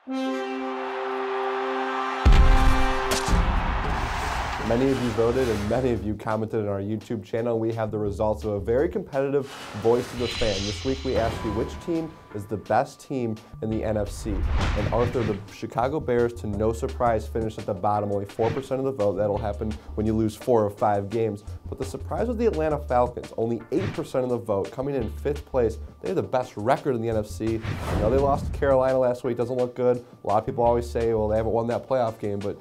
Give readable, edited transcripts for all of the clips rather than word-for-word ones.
Many of you voted and many of you commented on our YouTube channel. We have the results of a very competitive Voice of the Fan. This week we asked you which team is the best team in the NFC. And Arthur, the Chicago Bears, to no surprise, finished at the bottom, only 4% of the vote. That'll happen when you lose 4 of 5 games. But the surprise was the Atlanta Falcons, only 8% of the vote, coming in 5th place. They have the best record in the NFC. I know they lost to Carolina last week, doesn't look good. A lot of people always say, well, they haven't won that playoff game, but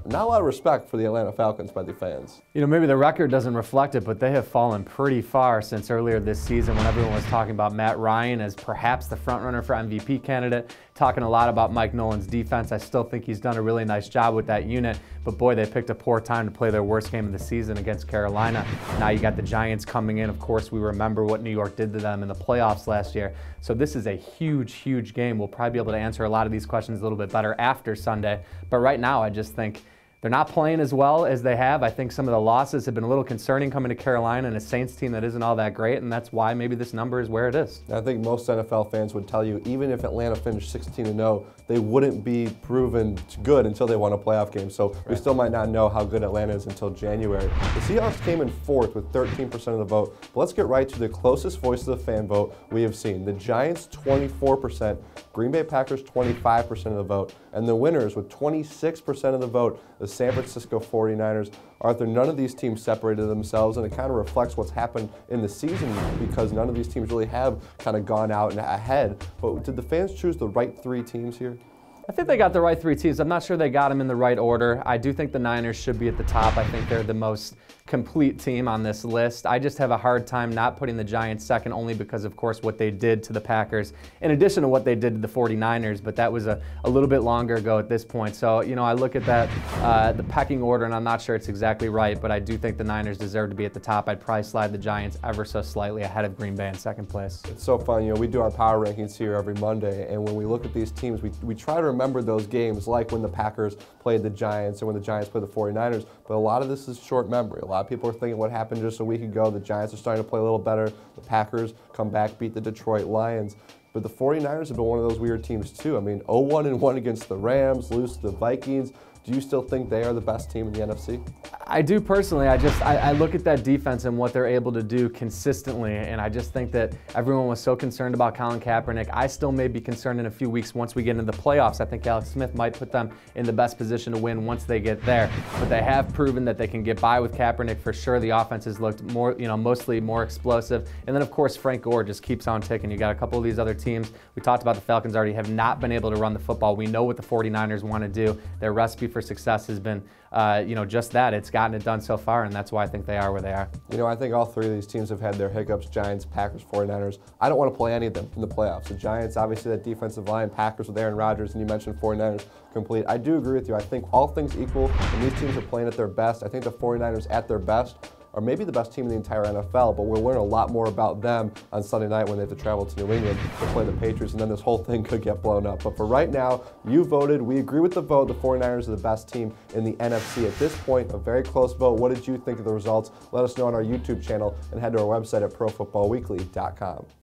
not a lot of respect for the Atlanta Falcons by the fans. You know, maybe the record doesn't reflect it, but they have fallen pretty far since earlier this season when everyone was talking about Matt Ryan as perhaps the front-runner for MVP candidate, talking a lot about Mike Nolan's defense. I still think he's done a really nice job with that unit, but boy, they picked a poor time to play their worst game of the season against Carolina. Now you got the Giants coming in. Of course, we remember what New York did to them in the playoffs last year. So this is a huge, huge game. We'll probably be able to answer a lot of these questions a little bit better after Sunday, but right now I just think they're not playing as well as they have. I think some of the losses have been a little concerning coming to Carolina and a Saints team that isn't all that great, and that's why maybe this number is where it is. I think most NFL fans would tell you, even if Atlanta finished 16-0, they wouldn't be proven good until they won a playoff game. So we still might not know how good Atlanta is until January. The Seahawks came in 4th with 13% of the vote. But let's get right to the closest Voice of the Fan vote we have seen. The Giants, 24%, Green Bay Packers, 25% of the vote, and the winners with 26% of the vote, the San Francisco 49ers. Arthur, none of these teams separated themselves, and it kind of reflects what's happened in the season because none of these teams really have kind of gone out and ahead. But did the fans choose the right 3 teams here? I think they got the right 3 teams. I'm not sure they got them in the right order. I do think the Niners should be at the top. I think they're the most complete team on this list. I just have a hard time not putting the Giants second, only because, of course, what they did to the Packers, in addition to what they did to the 49ers, but that was a little bit longer ago at this point. So, you know, I look at that, the pecking order, and I'm not sure it's exactly right, but I do think the Niners deserve to be at the top. I'd probably slide the Giants ever so slightly ahead of Green Bay in 2nd place. It's so fun. You know, we do our power rankings here every Monday, and when we look at these teams, we try to remember those games, like when the Packers played the Giants and when the Giants played the 49ers, but a lot of this is short memory. A lot of people are thinking what happened just a week ago. The Giants are starting to play a little better. The Packers come back, beat the Detroit Lions. But the 49ers have been one of those weird teams too. I mean, 0-1 against the Rams, lose to the Vikings. Do you still think they are the best team in the NFC? I do personally. I look at that defense and what they're able to do consistently, and I just think that everyone was so concerned about Colin Kaepernick. I still may be concerned in a few weeks once we get into the playoffs. I think Alex Smith might put them in the best position to win once they get there. But they have proven that they can get by with Kaepernick for sure. The offense has looked more, mostly more explosive. And then of course Frank Gore just keeps on ticking. You got a couple of these other teams. We talked about the Falcons already have not been able to run the football. We know what the 49ers want to do. Their recipe for success has been, just that. It's gotten it done so far, and that's why I think they are where they are. You know, I think all 3 of these teams have had their hiccups: Giants, Packers, 49ers. I don't want to play any of them in the playoffs. The Giants, obviously, that defensive line, Packers with Aaron Rodgers, and you mentioned 49ers complete. I do agree with you. I think all things equal, when these teams are playing at their best, I think the 49ers at their best are maybe the best team in the entire NFL, but we'll learn a lot more about them on Sunday night when they have to travel to New England to play the Patriots, and then this whole thing could get blown up. But for right now, you voted. We agree with the vote. The 49ers are the best team in the NFC. At this point, a very close vote. What did you think of the results? Let us know on our YouTube channel and head to our website at profootballweekly.com.